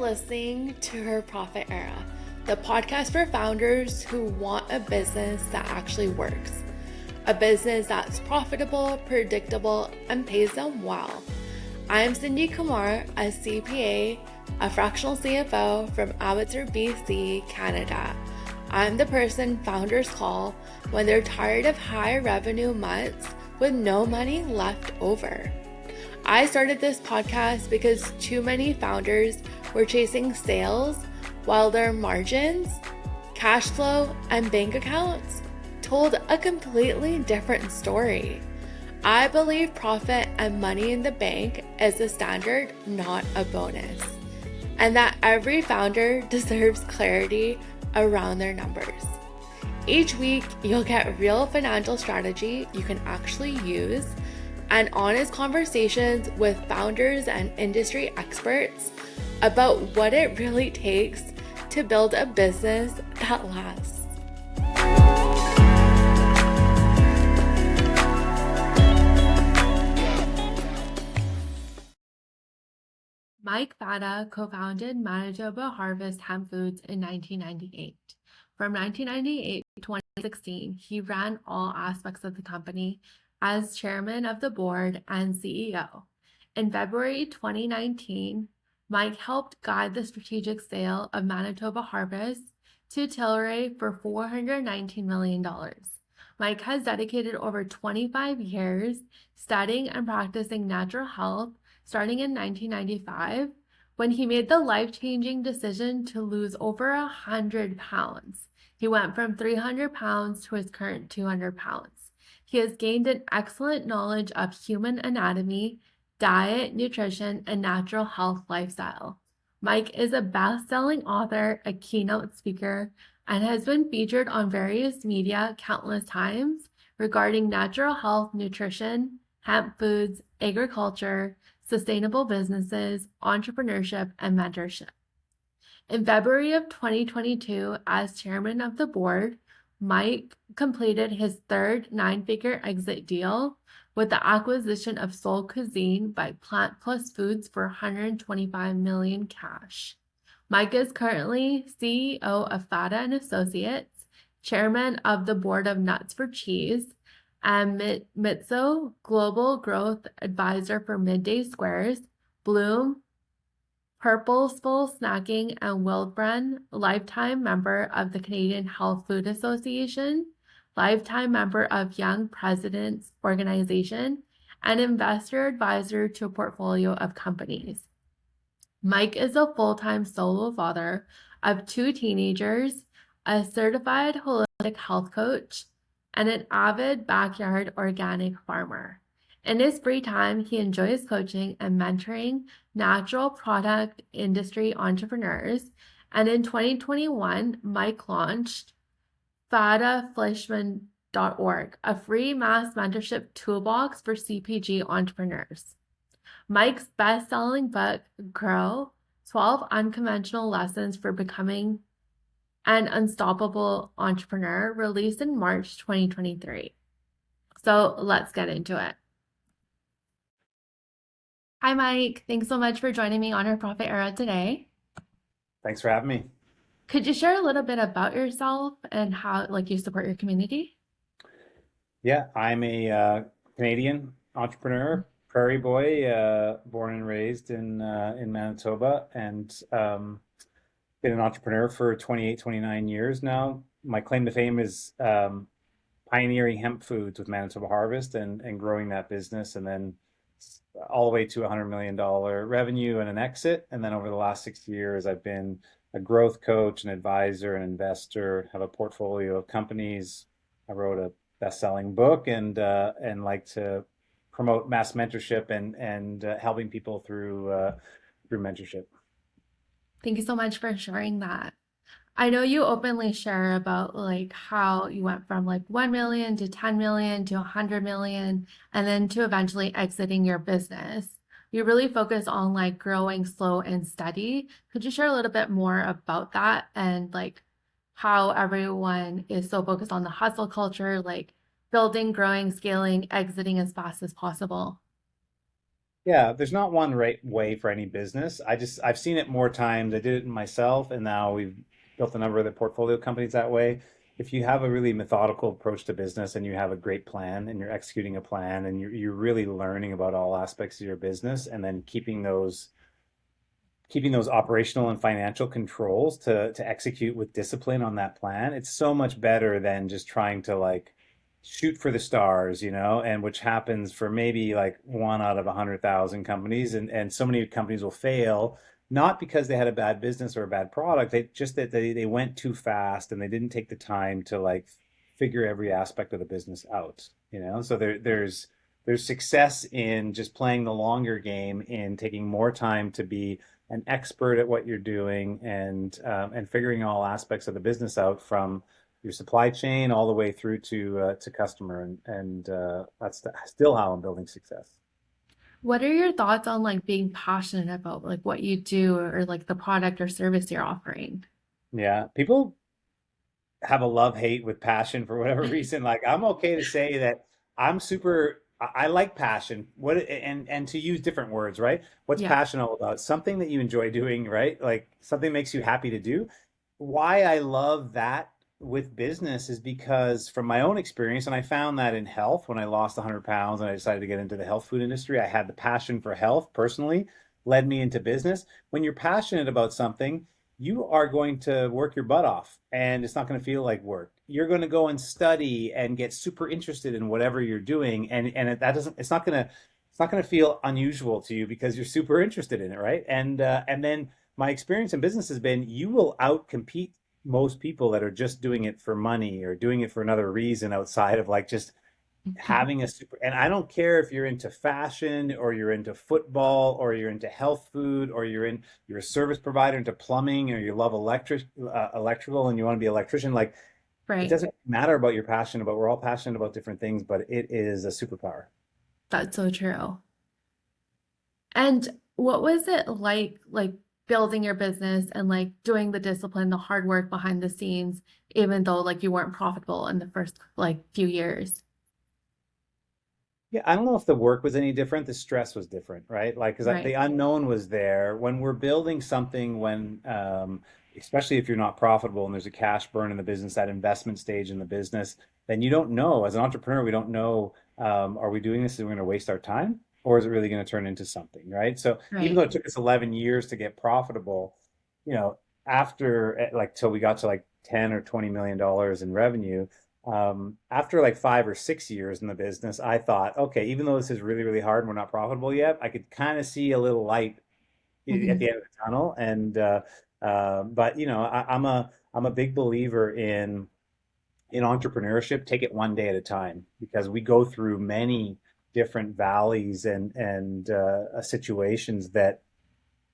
listening to Her Profit Era, the podcast for founders who want a business that actually works. A business that's profitable, predictable, and pays them well. I'm Cindy Kumar, a CPA, a fractional CFO from Abbotsford, BC, Canada. I'm the person founders call when they're tired of high revenue months with no money left over. I started this podcast because too many founders were chasing sales while their margins, cash flow, and bank accounts told a completely different story. I believe profit and money in the bank is the standard, not a bonus, and that every founder deserves clarity around their numbers. Each week, you'll get real financial strategy you can actually use and honest conversations with founders and industry experts about what it really takes to build a business that lasts. Mike Fata co-founded Manitoba Harvest hemp foods in 1998. From 1998 to 2016, he ran all aspects of the company as chairman of the board and CEO. In February 2019, Mike helped guide the strategic sale of Manitoba Harvest to Tilray for $419 million. Mike has dedicated over 25 years studying and practicing natural health, starting in 1995, when he made the life-changing decision to lose over 100 pounds. He went from 300 pounds to his current 200 pounds. He has gained an excellent knowledge of human anatomy, diet, nutrition, and natural health lifestyle. Mike is a best-selling author, a keynote speaker, and has been featured on various media countless times regarding natural health, nutrition, hemp foods, agriculture, sustainable businesses, entrepreneurship, and mentorship. In February of 2022, as chairman of the board, Mike completed his third nine-figure exit deal with the acquisition of Soul Cuisine by Plant Plus Foods for $125 million cash. Mike is currently CEO of Fata and Associates, chairman of the board of Nuts for Cheese, and Mitso Global Growth Advisor for Midday Squares, Bloom, Purposeful Snacking, and Wildbren, lifetime member of the Canadian Health Food Association, lifetime member of Young Presidents Organization, and investor advisor to a portfolio of companies. Mike is a full-time solo father of 2 teenagers, a certified holistic health coach, and an avid backyard organic farmer. In his free time, he enjoys coaching and mentoring natural product industry entrepreneurs. And in 2021, Mike launched fataflishman.org, a free mass mentorship toolbox for CPG entrepreneurs. Mike's best-selling book, Grow, 12 Unconventional Lessons for Becoming an Unstoppable Entrepreneur, released in March 2023. So let's get into it. Hi, Mike. Thanks so much for joining me on Her Profit Era today. Thanks for having me. Could you share a little bit about yourself and how you support your community? Yeah, I'm a Canadian entrepreneur, prairie boy, born and raised in Manitoba, and been an entrepreneur for 28, 29 years now. My claim to fame is pioneering hemp foods with Manitoba Harvest and growing that business, and then all the way to $100 million revenue and an exit. And then over the last 6 years, I've been a growth coach, an advisor, an investor, have a portfolio of companies. I wrote a best-selling book and like to promote mass mentorship and helping people through mentorship. Thank you so much for sharing that. I know you openly share about how you went from 1 million to 10 million to 100 million and then to eventually exiting your business. You really focus on growing slow and steady. Could you share a little bit more about that and how everyone is so focused on the hustle culture, building, growing, scaling, exiting as fast as possible? Yeah, there's not one right way for any business. I've seen it more times. I did it myself, and now we've built a number of the portfolio companies that way. If you have a really methodical approach to business and you have a great plan and you're executing a plan and you're really learning about all aspects of your business and then keeping those operational and financial controls to execute with discipline on that plan, it's so much better than just trying to like shoot for the stars, and which happens for maybe like one out of 100,000 companies, and so many companies will fail, not because they had a bad business or a bad product, they just that they went too fast and they didn't take the time to like figure every aspect of the business out. So there's success in just playing the longer game, in taking more time to be an expert at what you're doing, and figuring all aspects of the business out from your supply chain all the way through to customer, and that's still how I'm building success. What are your thoughts on like being passionate about like what you do or like the product or service you're offering? Yeah, people have a love hate with passion for whatever reason. Like I'm okay to say that I'm super. I like passion. What and to use different words, right? What's Yeah, passion all about? Something that you enjoy doing, right? Like something makes you happy to do. Why I love that with business is because from my own experience, and I found that in health when I lost 100 pounds and I decided to get into the health food industry, I had the passion for health personally, led me into business. When you're passionate about something, you are going to work your butt off and it's not going to feel like work. You're going to go and study and get super interested in whatever you're doing, and that doesn't it's not going to feel unusual to you because you're super interested in it, right? And then my experience in business has been you will outcompete most people that are just doing it for money or doing it for another reason outside of like just having a super, and I don't care if you're into fashion or you're into football or you're into health food or you're a service provider into plumbing or you love electrical and you want to be an electrician. Like it right. doesn't matter about your passion about, we're all passionate about different things, but it is a superpower. That's so true. And what was it like building your business and like doing the discipline, the hard work behind the scenes, even though like you weren't profitable in the first like few years? Yeah, I don't know if the work was any different. The stress was different, right? Like, because the Right, unknown was there when we're building something. Especially if you're not profitable and there's a cash burn in the business, that investment stage in the business, then you don't know. As an entrepreneur, we don't know, are we doing this and we're going to waste our time, or is it really going to turn into something, right? So even though right. it took us 11 years to get profitable, you know, after like till we got to like 10 or 20 million dollars in revenue, after like 5 or 6 years in the business, I thought, okay, even though this is really, really hard and we're not profitable yet, I could kind of see a little light at Hmm. the end of the tunnel. But I'm a big believer in entrepreneurship. Take it one day at a time because we go through many different valleys and situations that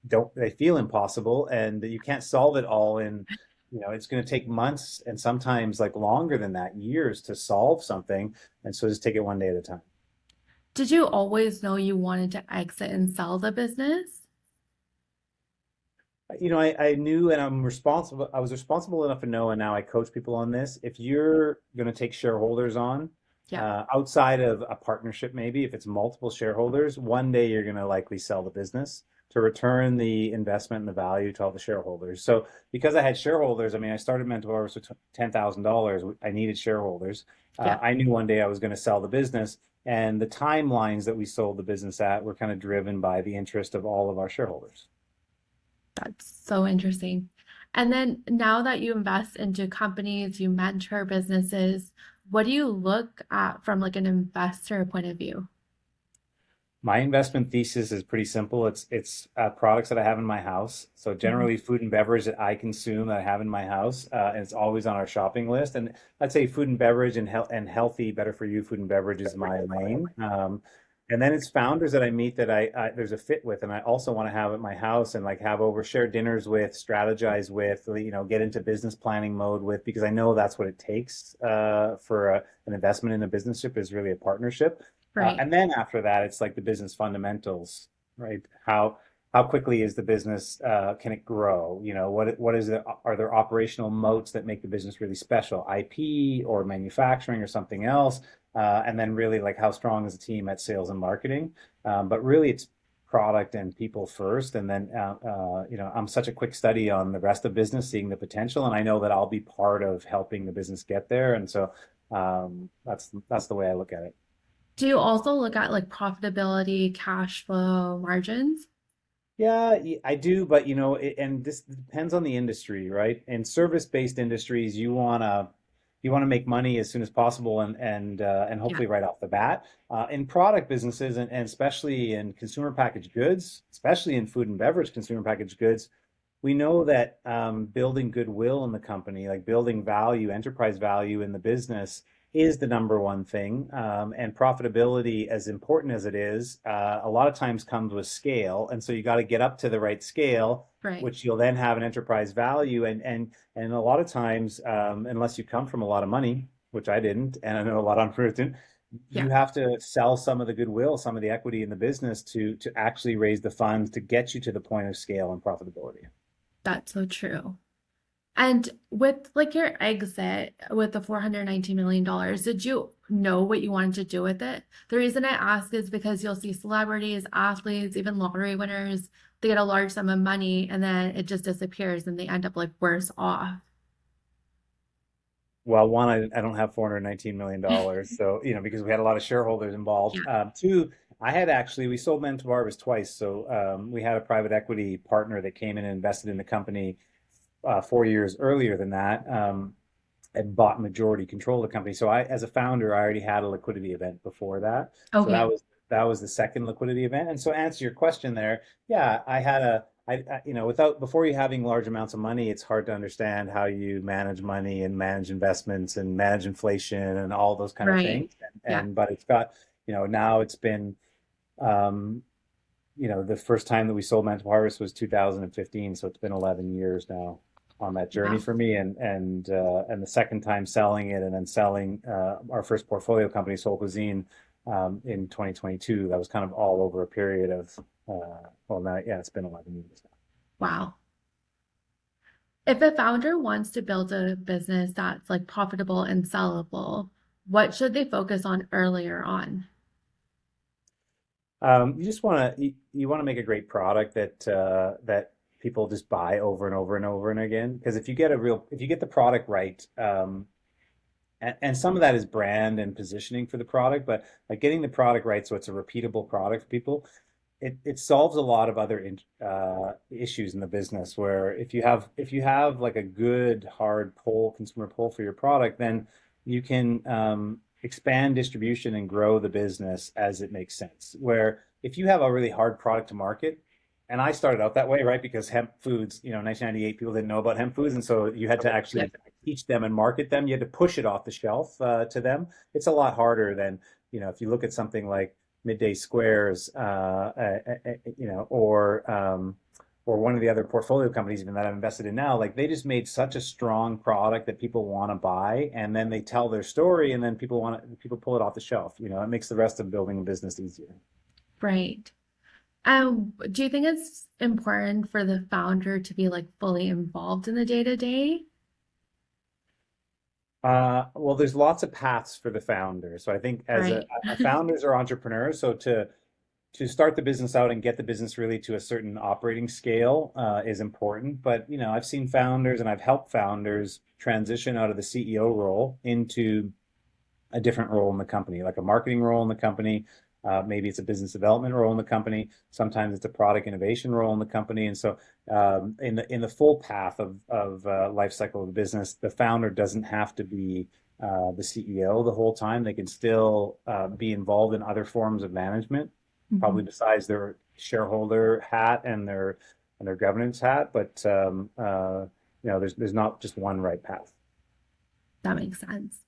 don't they feel impossible and you can't solve it all in, it's going to take months and sometimes like longer than that, years to solve something, and so just take it one day at a time. Did you always know you wanted to exit and sell the business? I knew, and I was responsible enough to know, and now I coach people on this. If you're going to take shareholders on, Yeah, outside of a partnership, maybe if it's multiple shareholders, one day you're going to likely sell the business to return the investment and the value to all the shareholders. So because I had shareholders, I mean, I started Mental Harvest with $10,000. I needed shareholders. yeah. I knew one day I was going to sell the business, and the timelines that we sold the business at were kind of driven by the interest of all of our shareholders. That's so interesting. And then now that you invest into companies, you mentor businesses, what do you look at from like an investor point of view? My investment thesis is pretty simple. It's products that I have in my house. So Mhm. generally, food and beverage that I consume that I have in my house, and it's always on our shopping list. And I'd say food and beverage and healthy, better for you food and beverage is my lane. And then it's founders that I meet that there's a fit with, and I also want to have at my house and like have over share dinners with, strategize with, get into business planning mode with, because I know that's what it takes for an investment in a business ship is really a partnership. Right. And then after that, it's like the business fundamentals, right? How quickly is the business? Can it grow? What is it? Are there operational moats that make the business really special? IP or manufacturing or something else? And then really like how strong is the team at sales and marketing? But really, product and people first, and then I'm such a quick study on the rest of business, seeing the potential, and I know that I'll be part of helping the business get there, and so that's the way I look at it. Do you also look at like profitability, cash flow, margins? Yeah, I do, but and this depends on the industry, right? In service-based industries, you wanna make money as soon as possible and Yeah. hopefully right off the bat. In product businesses and especially in consumer packaged goods, especially in food and beverage consumer packaged goods, we know that building goodwill in the company, like building value, enterprise value in the business, is the number one thing. And profitability, as important as it is, a lot of times comes with scale. And so you got to get up to the right scale, Right. which you'll then have an enterprise value. And a lot of times, unless you come from a lot of money, which I didn't, and I know a lot of entrepreneurs didn't, Yeah. you have to sell some of the goodwill, some of the equity in the business to actually raise the funds to get you to the point of scale and profitability. That's so true. And with like your exit with the $419 million, did you know what you wanted to do with it? The reason I ask is because you'll see celebrities, athletes, even lottery winners, they get a large sum of money and then it just disappears and they end up like worse off. Well, one, I don't have $419 million. So, because we had a lot of shareholders involved. Yeah. Two, we sold Manitoba Harvest twice. So we had a private equity partner that came in and invested in the company 4 years earlier than that, and bought majority control of the company. So as a founder, I already had a liquidity event before that. So Okay. that was the second liquidity event. And so answer your question there, yeah, without before you having large amounts of money, it's hard to understand how you manage money and manage investments and manage inflation and all those kind of Right. things. Yeah. But it's got, now it's been, um, the first time that we sold Manitoba Harvest was 2015, so it's been 11 years now on that journey Wow. for me, and the second time selling it and then selling our first portfolio company, Soul Cuisine, in 2022. That was kind of all over a period of well, now, yeah, it's been 11 years now. Wow. If a founder wants to build a business that's like profitable and sellable, what should they focus on earlier on? You want to make a great product that people just buy over and over and over and again. Because if you get the product right, and some of that is brand and positioning for the product, but like getting the product right so it's a repeatable product for people, it solves a lot of other issues in the business. Where if you have like a good hard pull, consumer pull for your product, then you can expand distribution and grow the business as it makes sense. Where if you have a really hard product to market, and I started out that way, right? Because hemp foods, 1998, people didn't know about hemp foods, and so you had to Yep. actually teach them and market them. You had to push it off the shelf to them. It's a lot harder than, if you look at something like Midday Squares, or one of the other portfolio companies even that I've invested in now, like they just made such a strong product that people want to buy, and then they tell their story, and then people pull it off the shelf. It makes the rest of building a business easier. Right. Do you think it's important for the founder to be like fully involved in the day to day? Well, there's lots of paths for the founder. So I think as Right. founders are entrepreneurs, so to start the business out and get the business really to a certain operating scale is important. But I've seen founders and I've helped founders transition out of the CEO role into a different role in the company, like a marketing role in the company. Maybe it's a business development role in the company. Sometimes it's a product innovation role in the company. And so, in the full path of life cycle of the business, the founder doesn't have to be the CEO the whole time. They can still be involved in other forms of management, probably Mhm. besides their shareholder hat and their governance hat. But there's not just one right path. That makes sense.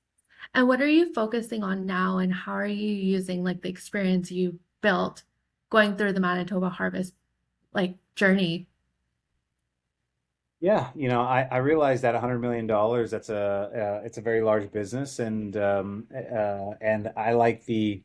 And what are you focusing on now, and how are you using like the experience you built going through the Manitoba Harvest like journey? Yeah, I realize that $100 million, it's a very large business, and I like the,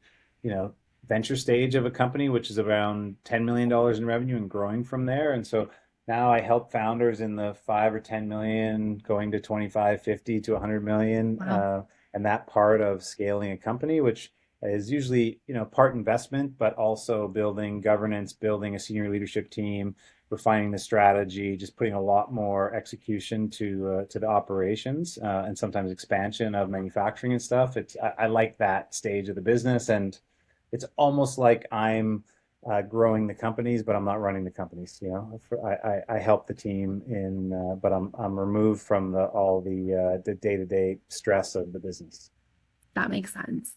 venture stage of a company, which is around $10 million in revenue and growing from there. And so now I help founders in the 5 or 10 million, going to 25, 50 to 100 million, Wow. and that part of scaling a company, which is usually, part investment, but also building governance, building a senior leadership team, refining the strategy, just putting a lot more execution to the operations, and sometimes expansion of manufacturing and stuff. I like that stage of the business, and it's almost like I'm growing the companies, but I'm not running the companies. I help the team but I'm removed from the day-to-day stress of the business. That makes sense.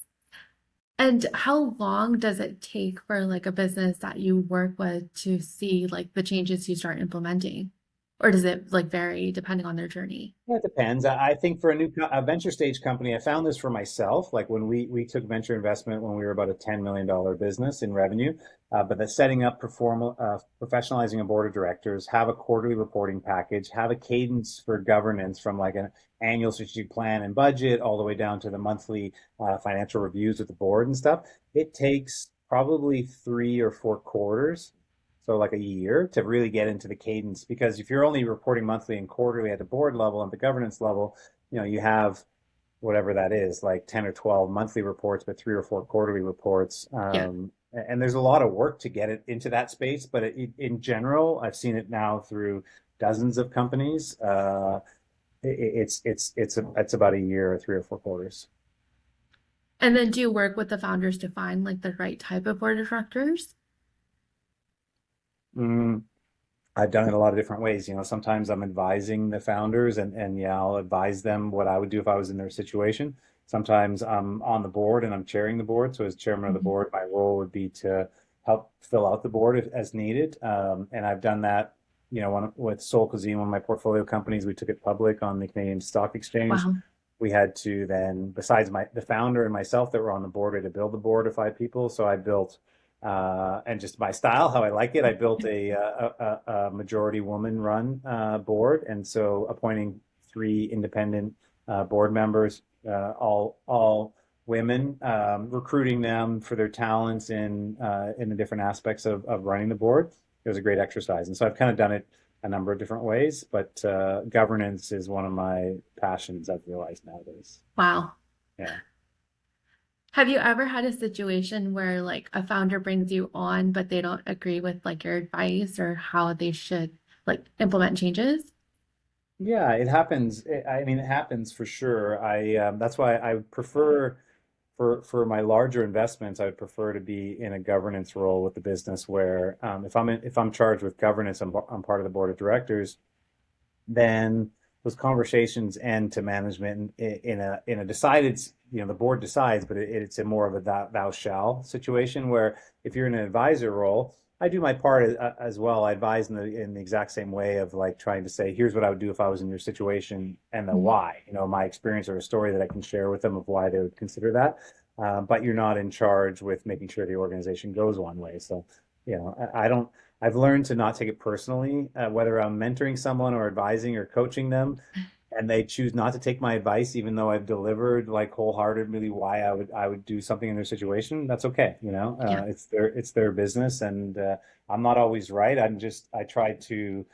And how long does it take for like a business that you work with to see like the changes you start implementing? Or does it like vary depending on their journey? Yeah, it depends. I think for a venture stage company, I found this for myself. Like when we took venture investment when we were about a $10 million business in revenue, but the setting up, professionalizing a board of directors, have a quarterly reporting package, have a cadence for governance from like an annual strategic plan and budget all the way down to the monthly financial reviews with the board and stuff. It takes probably 3 or 4 quarters, so like a year, to really get into the cadence. Because if you're only reporting monthly and quarterly at the board level and the governance level, you have whatever that is, like 10 or 12 monthly reports, but 3 or 4 quarterly reports. Yeah. And there's a lot of work to get it into that space. But in general, I've seen it now through dozens of companies. It's about a year or 3 or 4 quarters. And then do you work with the founders to find like the right type of board of directors? Mm, I've done it a lot of different ways. Sometimes I'm advising the founders, and yeah, I'll advise them what I would do if I was in their situation. Sometimes I'm on the board and I'm chairing the board. So as chairman of the Mhm. board, my role would be to help fill out the board as needed. And I've done that, with Soul Cuisine, one of my portfolio companies. We took it public on the Canadian Stock Exchange. Wow. We had to then, besides the founder and myself that were on the board, we had to build the board of 5 people. So I built, and just my style, how I like it, I built a majority woman run board. And so appointing 3 independent board members, all women, recruiting them for their talents in the different aspects of running the board. It was a great exercise. And so I've kind of done it a number of different ways, but governance is one of my passions, I've realized nowadays. Wow. Yeah. Have you ever had a situation where like a founder brings you on, but they don't agree with like your advice or how they should like implement changes? Yeah, it happens. I mean, it happens for sure. That's why I prefer, for my larger investments, I would prefer to be in a governance role with the business where, if I'm charged with governance, I'm part of the board of directors. Then those conversations end to management in a decided, the board decides, but it's a more of a thou shall situation, where if you're in an advisor role, I do my part as well. I advise in the exact same way of like trying to say, here's what I would do if I was in your situation, and the Mhm. why, my experience or a story that I can share with them of why they would consider that. But you're not in charge with making sure the organization goes one way. So, I don't, I've learned to not take it personally, whether I'm mentoring someone or advising or coaching them, and they choose not to take my advice, even though I've delivered like wholeheartedly why I would do something in their situation. That's okay. Yeah, It's their business, and I'm not always right. I try to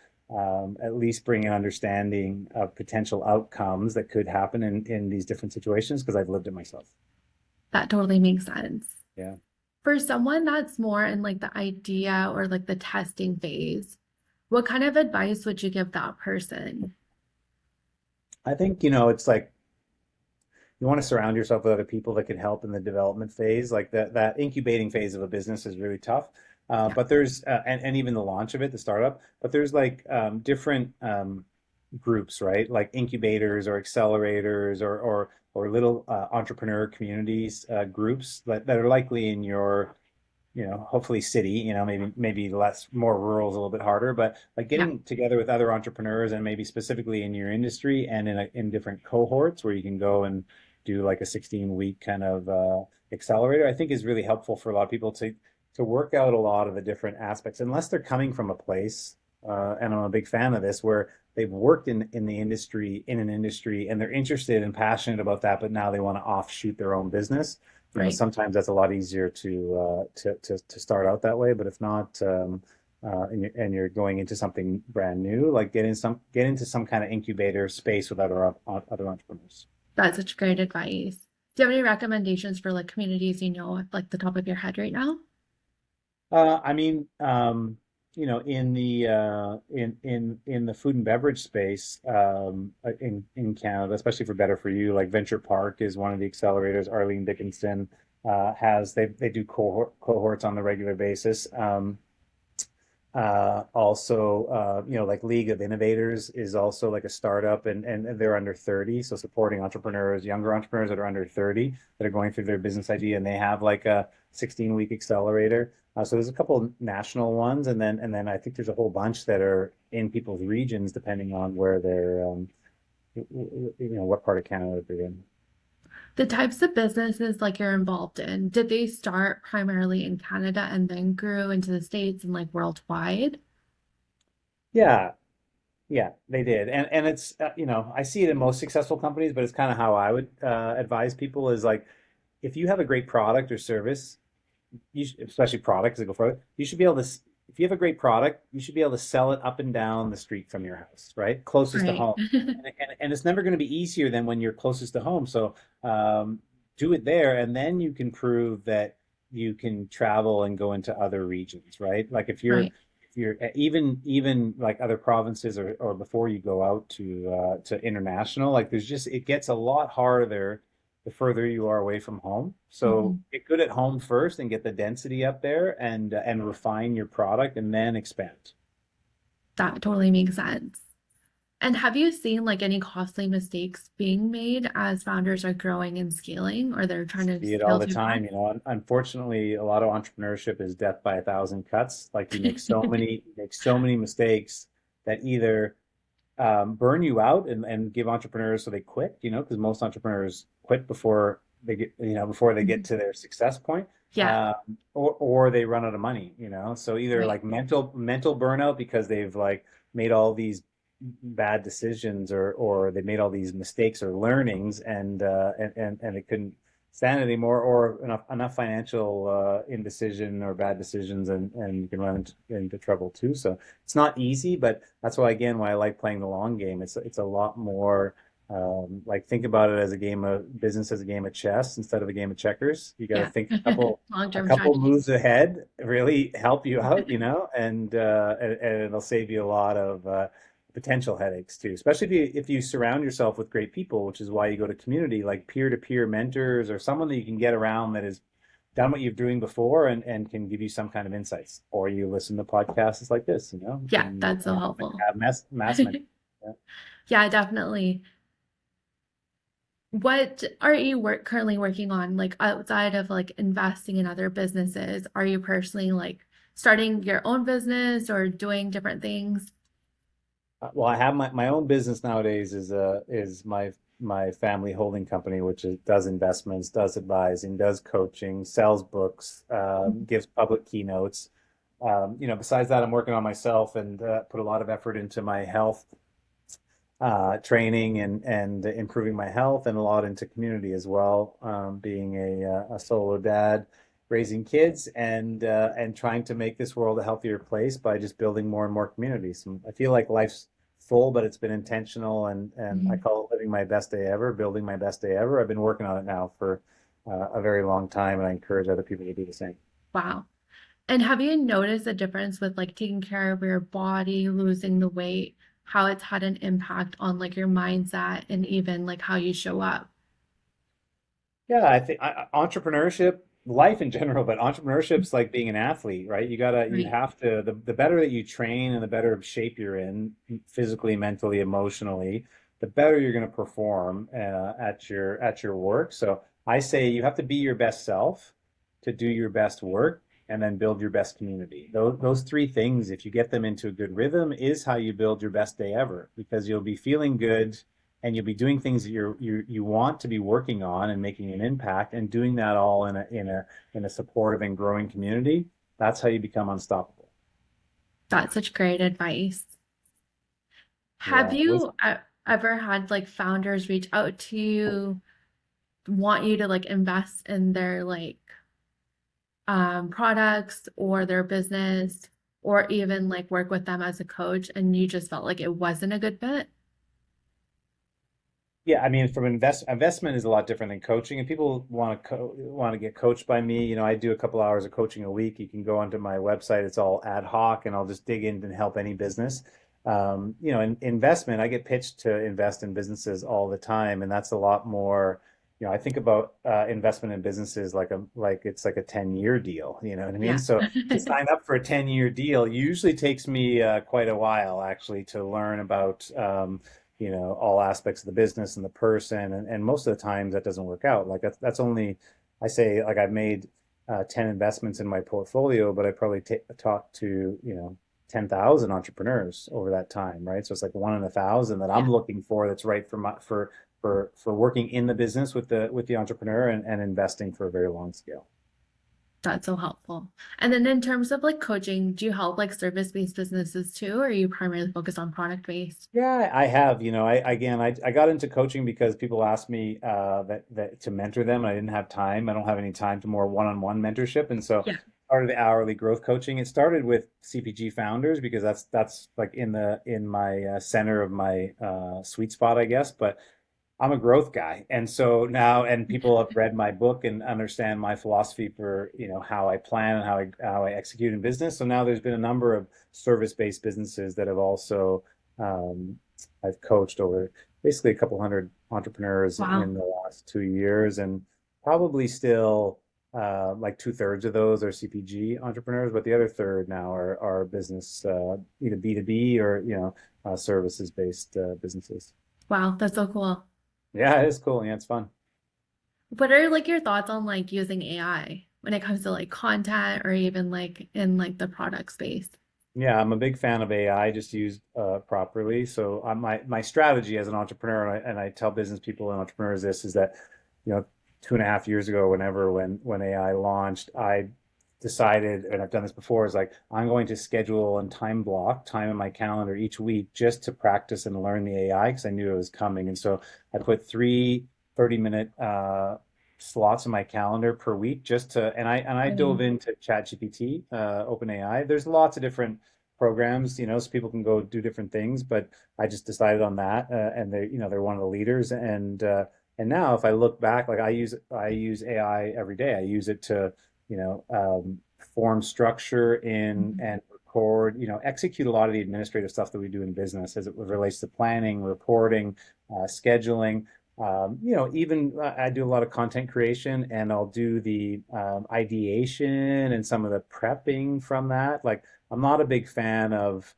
at least bring an understanding of potential outcomes that could happen in these different situations, because I've lived it myself. that totally makes sense. Yeah. For someone that's more in like the idea or like the testing phase, what kind of advice would you give that person? I think, it's like you want to surround yourself with other people that can help in the development phase. Like that incubating phase of a business is really tough. Yeah, But there's and even the launch of it, the startup. But there's like different groups, right? Like incubators or accelerators or little entrepreneur communities, groups that are likely in your, hopefully city, maybe less, more rural is a little bit harder, but like yeah, getting together with other entrepreneurs, and maybe specifically in your industry and in different cohorts where you can go and do like a 16-week kind of accelerator, I think is really helpful for a lot of people to work out a lot of the different aspects, unless they're coming from a place, and I'm a big fan of this, where they've worked in an industry, and they're interested and passionate about that, but now they want to offshoot their own business. right. Sometimes that's a lot easier to start out that way. But if not, and you're going into something brand new, like get into some kind of incubator space with other entrepreneurs. That's such great advice. Do you have any recommendations for like communities you know at like the top of your head right now? I mean, in the in the food and beverage space, in Canada, especially for Better for You, like Venture Park is one of the accelerators. Arlene Dickinson has they do cohorts on the regular basis. Also, like League of Innovators is also like a startup, and they're under 30, so supporting entrepreneurs, younger entrepreneurs that are under 30 that are going through their business idea, and they have like a 16-week accelerator. So there's a couple national ones, and then I think there's a whole bunch that are in people's regions, depending on where they're, what part of Canada they're in. The types of businesses like you're involved in, did they start primarily in Canada and then grew into the States and like worldwide? Yeah, yeah, they did. And it's I see it in most successful companies, but it's kind of how I would advise people is like if you have a great product or service, especially product, to go for it, you should be able to if you have a great product, you should be able to sell it up and down the street from your house, right? Closest to Right. home. And it's never going to be easier than when you're closest to home. So do it there, and then you can prove that you can travel and go into other regions, right? Like Right. if you're even like other provinces or before you go out to international, like there's just it gets a lot harder the further you are away from home. So Mhm. get good at home first and get the density up there and refine your product and then expand. That totally makes sense. And have you seen like any costly mistakes being made as founders are growing and scaling or they're trying to See it all scale the too fast? time, unfortunately, a lot of entrepreneurship is death by a thousand cuts. Like you make so many mistakes that either burn you out and give entrepreneurs so they quit, because most entrepreneurs quit before they get, before they get Mhm. to their success point, Yeah. or they run out of money, So either Right. like mental burnout because they've like made all these bad decisions or they made all these mistakes or learnings and they couldn't stand it anymore, or enough financial indecision or bad decisions, and you can run into trouble too. So it's not easy, but that's why I like playing the long game. It's a lot more like think about it as a game of business, as a game of chess instead of a game of checkers. You got to Yeah. think a Long-term couple strategy. moves ahead, really help you out, and it'll save you a lot of potential headaches too. Especially if you surround yourself with great people, which is why you go to community like peer-to-peer mentors or someone that you can get around that has done what you're doing before and can give you some kind of insights. Or you listen to podcasts like this, you Yeah, can that's so helpful. have mass mentor. Yeah. Yeah, definitely. What are you currently working on, like outside of like investing in other businesses? Are you personally like starting your own business or doing different things? Well, I have my own business nowadays is my family holding company, which does investments, does advising, does coaching, sells books, gives public keynotes. Besides that, I'm working on myself and put a lot of effort into my health training and improving my health, and a lot into community as well. Being a solo dad, raising kids, and trying to make this world a healthier place by just building more and more communities. And I feel like life's full, but it's been intentional, and I Mhm. call it living my best day ever, building my best day ever. I've been working on it now for a very long time, and I encourage other people to do the same. Wow. And have you noticed a difference with like taking care of your body, losing the weight, how it's had an impact on like your mindset and even like how you show up? Yeah, I think entrepreneurship, life in general, but entrepreneurship's like being an athlete, right? You Right. have to, the better that you train and the better shape you're in, physically, mentally, emotionally, the better you're going to perform at your work. So I say you have to be your best self to do your best work and then build your best community. Those three things, if you get them into a good rhythm, is how you build your best day ever because you'll be feeling good and you'll be doing things that you want to be working on and making an impact and doing that all in a supportive and growing community. That's how you become unstoppable. That's such great advice. Have Yeah, you ever had like founders reach out to you, want you to like invest in their like products or their business, or even like work with them as a coach, and you just felt like it wasn't a good fit? Yeah, I mean, from investment is a lot different than coaching, and people want to get coached by me. You know, I do a couple hours of coaching a week. You can go onto my website; it's all ad hoc, and I'll just dig in and help any business. You know, in investment, I get pitched to invest in businesses all the time, and that's a lot more. You know, I think about investment in businesses like it's like a 10-year deal. You know what I mean? Yeah. So to sign up for a 10-year deal usually takes me quite a while actually to learn about. You know, all aspects of the business and the person. And most of the times that doesn't work out. Like that's only, I say, like I've made 10 investments in my portfolio, but I probably talked to, you know, 10,000 entrepreneurs over that time, right? So it's like one in 1,000 that I'm Yeah. looking for that's right for for working in the business with the entrepreneur and investing for a very long scale. That's so helpful. And then in terms of like coaching, do you help like service-based businesses too, or are you primarily focused on product-based? Yeah, I have. You know, I got into coaching because people asked me that to mentor them. And I didn't have time. I don't have any time to more one-on-one mentorship, and so Yeah. part of the hourly growth coaching. It started with CPG founders because that's like in my center of my sweet spot, I guess. But I'm a growth guy. And so now, and people have read my book and understand my philosophy for, you know, how I plan and how I execute in business. So now there's been a number of service-based businesses that have also um, I've coached over basically a couple hundred entrepreneurs Wow. in the last 2 years, and probably still like two-thirds of those are CPG entrepreneurs, but the other third now are business either B2B or, you know, services-based businesses. Wow, that's so cool. Yeah, it is cool. Yeah, it's fun. What are like your thoughts on like using AI when it comes to like content or even like in like the product space? Yeah, I'm a big fan of AI, just used properly. So my strategy as an entrepreneur, and I tell business people and entrepreneurs this is that, you know, 2.5 years ago, when AI launched, I decided, and I've done this before, is like I'm going to schedule and time block time in my calendar each week just to practice and learn the AI because I knew it was coming. And so I put three 30-minute slots in my calendar per week just to, and I dove Brilliant. into ChatGPT, OpenAI. There's lots of different programs, you know, so people can go do different things, but I just decided on that, and they, you know, they're one of the leaders, and now if I look back, like I use AI every day. I use it to, you know, form structure in Mhm. and record, you know, execute a lot of the administrative stuff that we do in business as it relates to planning, reporting, scheduling. You know, even I do a lot of content creation, and I'll do the ideation and some of the prepping from that. Like, I'm not a big fan of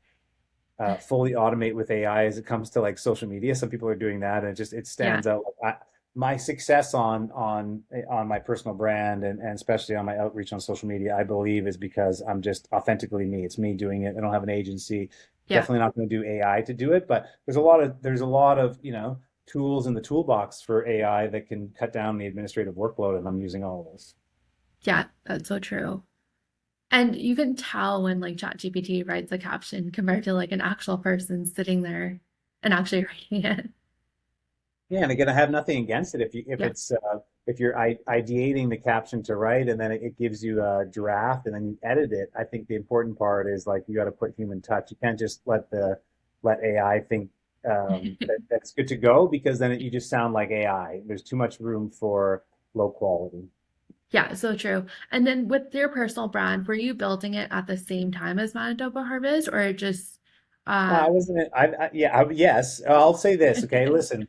fully automate with AI as it comes to like social media. Some people are doing that, and it Yeah. stands out. My success on my personal brand and especially on my outreach on social media, I believe, is because I'm just authentically me. It's me doing it. I don't have an agency. Yeah. Definitely not going to do AI to do it, but there's a lot of, you know, tools in the toolbox for AI that can cut down the administrative workload, and I'm using all of those. Yeah, that's so true. And you can tell when like ChatGPT writes a caption compared to like an actual person sitting there and actually writing it. Yeah, and again, I have nothing against it Yeah. if you're ideating the caption to write and then it gives you a draft and then you edit it. I think the important part is like you got to put human touch. You can't just let AI think that's good to go because then you just sound like AI. There's too much room for low quality. Yeah, so true. And then with your personal brand, were you building it at the same time as Manitoba Harvest or just I um wasn't. Yeah. Yes. I'll say this. Okay. Listen.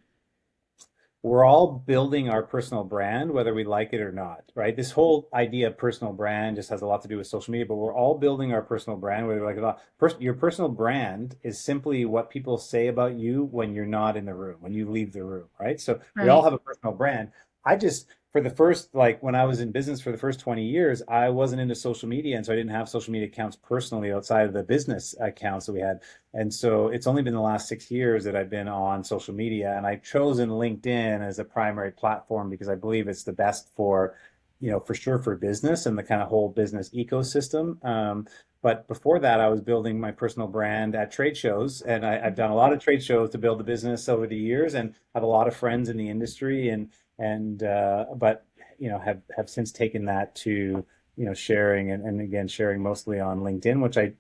We're all building our personal brand, whether we like it or not, right? This whole idea of personal brand just has a lot to do with social media, but we're all building our personal brand, whether we like it or not. Your personal brand is simply what people say about you when you're not in the room, when you leave the room, right? So we all right. have a personal brand. I just, for the first, like when I was in business for the first 20 years, I wasn't into social media. And so I didn't have social media accounts personally outside of the business accounts that we had. And so it's only been the last 6 years that I've been on social media, and I've chosen LinkedIn as a primary platform because I believe it's the best for, you know, for sure for business and the kind of whole business ecosystem. But before that, I was building my personal brand at trade shows, and I've done a lot of trade shows to build the business over the years, and have a lot of friends in the industry, but you know have since taken that to, you know, sharing and again sharing mostly on LinkedIn, which I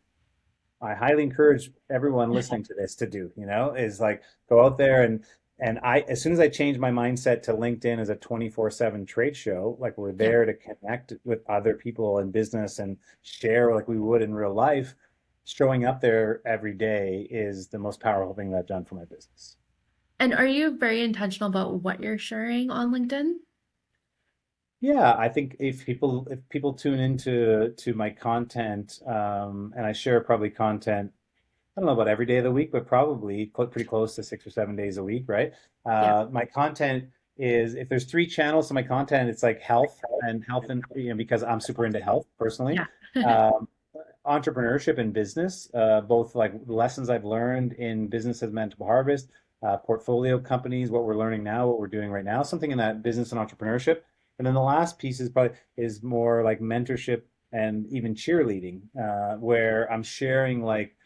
highly encourage everyone listening to this to do, you know, is like go out there and and I, as soon as I changed my mindset to LinkedIn as a 24/7 trade show, like we're Yeah. there to connect with other people in business and share like we would in real life, showing up there every day is the most powerful thing that I've done for my business. And are you very intentional about what you're sharing on LinkedIn? Yeah, I think if people tune into to my content, and I share probably content, I don't know about every day of the week, but probably pretty close to 6 or 7 days a week, right? Yeah. My content is, if there's three channels to my content, it's like health and, because I'm super into health personally. Yeah. Um, Entrepreneurship and business, both like lessons I've learned in business as Manitoba Harvest, portfolio companies, what we're learning now, what we're doing right now, something in that business and entrepreneurship. And then the last piece is probably is more like mentorship and even cheerleading, where I'm sharing like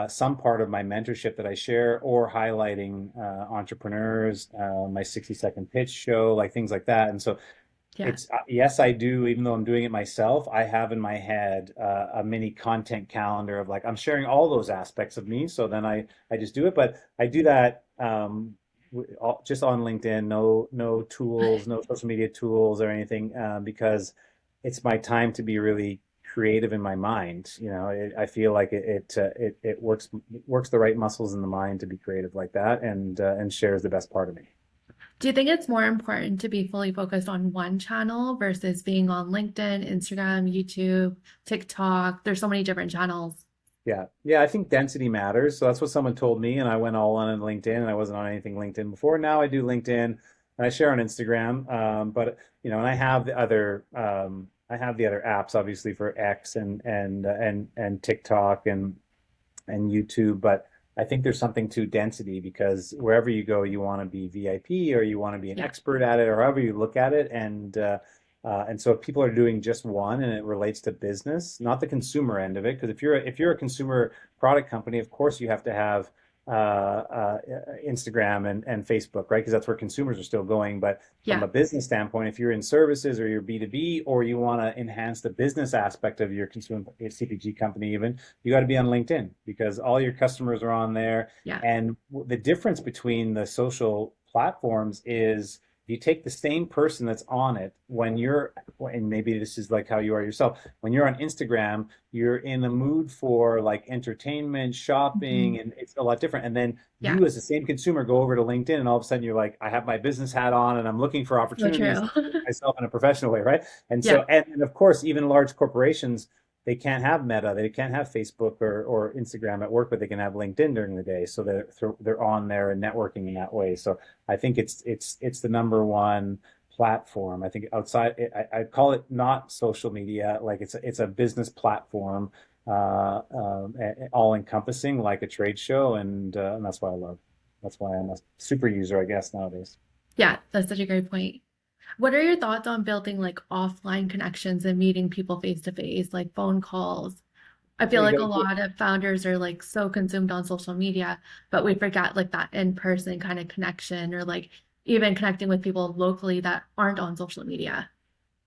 some part of my mentorship that I share, or highlighting entrepreneurs, my 60-second pitch show, like things like that. And so Yeah. it's, yes, I do, even though I'm doing it myself, I have in my head a mini content calendar of like, I'm sharing all those aspects of me. So then I just do it, but I do that just on LinkedIn, no tools, no social media tools or anything, because it's my time to be really creative in my mind. I feel like it works the right muscles in the mind to be creative like that, and shares the best part of me. Do you think it's more important to be fully focused on one channel versus being on LinkedIn, Instagram, YouTube, TikTok? There's so many different channels. Yeah. Yeah, I think density matters. So that's what someone told me, and I went all on LinkedIn, and I wasn't on anything LinkedIn before. Now I do LinkedIn, and I share on Instagram. But and I have the other apps obviously for X and TikTok and YouTube, but I think there's something to density, because wherever you go, you want to be VIP, or you want to be an Yeah. expert at it, or however you look at it. And so if people are doing just one and it relates to business, not the consumer end of it, because if you're a consumer product company, of course you have to have Instagram and Facebook, right? Because that's where consumers are still going. But from Yeah. a business standpoint, if you're in services or you're B2B, or you want to enhance the business aspect of your consumer CPG company, even, you got to be on LinkedIn, because all your customers are on there. Yeah. And the difference between the social platforms is, you take the same person that's on it and maybe this is like how you are yourself. When you're on Instagram, you're in the mood for like entertainment, shopping, Mhm. and it's a lot different. And then Yeah. you, as the same consumer, go over to LinkedIn, and all of a sudden you're like, I have my business hat on, and I'm looking for So opportunities true. to put myself in a professional way, right? And Yeah. so, and of course, even large corporations, they can't have Meta, they can't have Facebook or Instagram at work, but they can have LinkedIn during the day. So they're on there and networking in that way. So I think it's the number one platform. I think outside, I call it not social media, like it's a business platform, all encompassing, like a trade show, and that's why I love. That's why I'm a super user, I guess, nowadays. Yeah. That's such a great point. What are your thoughts on building like offline connections and meeting people face to face, like phone calls? I feel Yeah, like a you got lot of founders are like so consumed on social media, but we forget like that in-person kind of connection, or like even connecting with people locally that aren't on social media.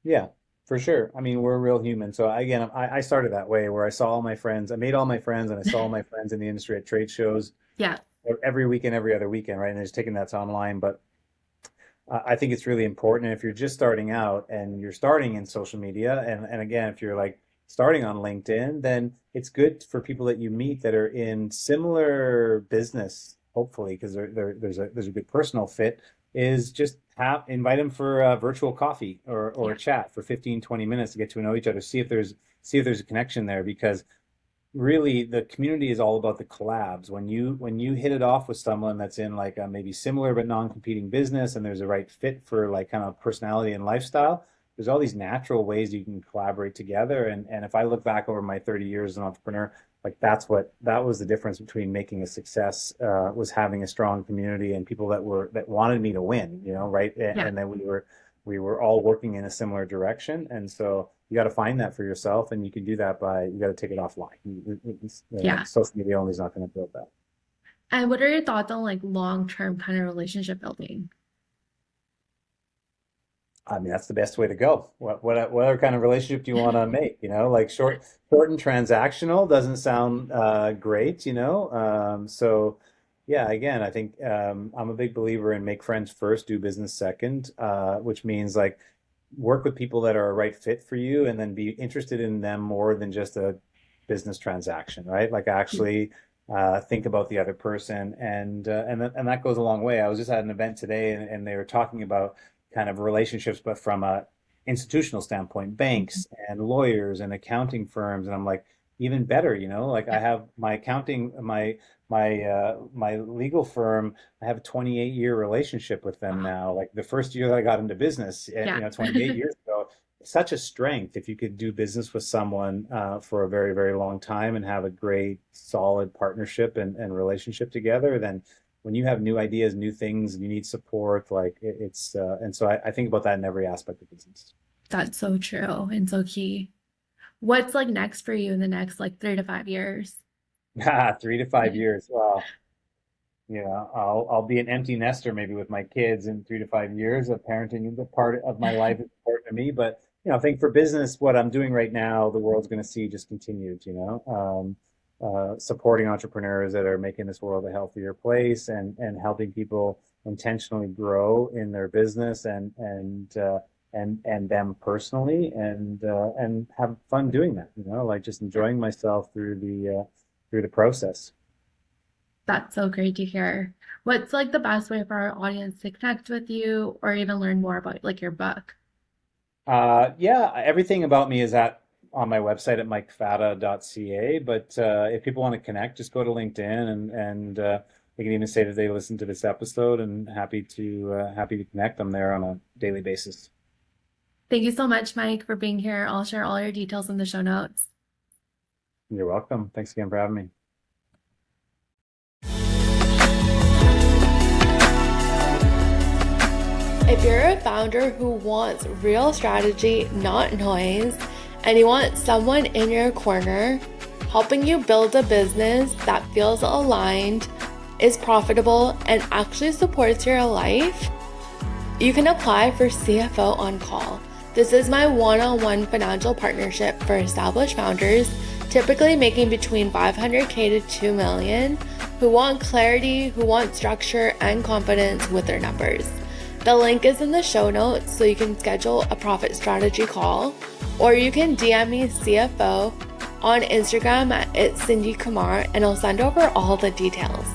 Yeah, for sure. I mean, we're real human. So again, I started that way, where I saw all my friends, I made all my friends, and I saw all my friends in the industry at trade shows Yeah. every weekend, every other weekend, right? And just taking that to online. But I think it's really important. And if you're just starting out and you're starting in social media, and again, if you're like starting on LinkedIn, then it's good for people that you meet that are in similar business, hopefully, because there's a good personal fit, is just invite them for a virtual coffee or a Yeah. chat for 15, 20 minutes to get to know each other, see if there's a connection there, because really the community is all about the collabs. When you hit it off with someone that's in like a maybe similar but non-competing business, and there's a right fit for like kind of personality and lifestyle, there's all these natural ways you can collaborate together. And if I look back over my 30 years as an entrepreneur, like that was the difference between making a success, was having a strong community and people that wanted me to win, right? Yeah. And then we were all working in a similar direction. And so you got to find that for yourself, and you can do that by, you got to take it offline. Yeah. Social media only is not going to build that. And what are your thoughts on like long-term kind of relationship building? I mean, that's the best way to go. What other kind of relationship do you want to make? Like short and transactional doesn't sound great. So Yeah, again, I think I'm a big believer in make friends first, do business second, which means like work with people that are a right fit for you and then be interested in them more than just a business transaction, right? Like actually think about the other person and that goes a long way. I was just at an event today and they were talking about kind of relationships, but from a institutional standpoint, banks and lawyers and accounting firms. And I'm like, even better, like I have my accounting, my legal firm. I have a 28-year relationship with them Wow. now. Like the first year that I got into business, Yeah. 28 years ago, such a strength if you could do business with someone for a very, very long time and have a great, solid partnership and relationship together. Then when you have new ideas, new things, and you need support, like it's, and so I think about that in every aspect of business. That's so true and so key. What's like next for you in the next like 3 to 5 years? 3 to 5 years. Well, I'll be an empty nester maybe with my kids in 3 to 5 years. Parenting is a part of my life is important to me, but I think for business, what I'm doing right now, the world's going to see just continued. Supporting entrepreneurs that are making this world a healthier place and helping people intentionally grow in their business and them personally and have fun doing that. Like just enjoying myself through the process. That's so great to hear. What's like the best way for our audience to connect with you or even learn more about like your book? Yeah, everything about me is on my website at mikefata.ca. But if people want to connect, just go to LinkedIn and they can even say that they listened to this episode and happy to connect. I'm there on a daily basis. Thank you so much, Mike, for being here. I'll share all your details in the show notes. You're welcome. Thanks again for having me. If you're a founder who wants real strategy, not noise, and you want someone in your corner helping you build a business that feels aligned, is profitable, and actually supports your life, you can apply for CFO on Call. This is my one-on-one financial partnership for established founders, typically making between $500K to $2 million, who want clarity, who want structure and confidence with their numbers. The link is in the show notes so you can schedule a profit strategy call, or you can DM me CFO on Instagram at @CindyKumar and I'll send over all the details.